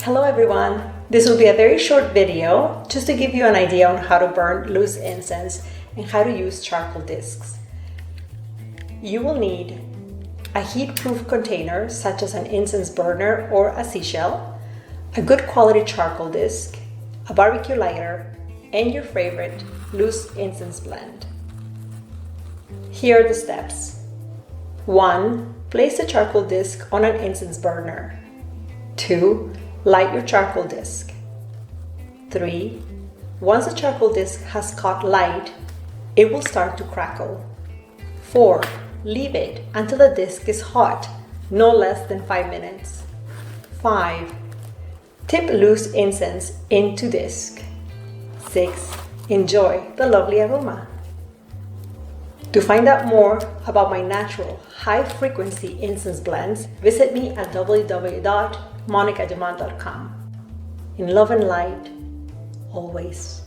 Hello everyone! This will be a very short video just to give you an idea on how to burn loose incense and how to use charcoal discs. You will need a heat-proof container such as an incense burner or a seashell, a good quality charcoal disc, a barbecue lighter, and your favorite loose incense blend. Here are the steps. 1. Place the charcoal disc on an incense burner. 2. Light your charcoal disc. 3. Once the charcoal disc has caught light, it will start to crackle. 4. Leave it until the disc is hot, no less than 5 minutes. 5. Tip loose incense into disc. 6. Enjoy the lovely aroma. To find out more about my natural, high-frequency incense blends, visit me at www.monicadumont.com. In love and light, always.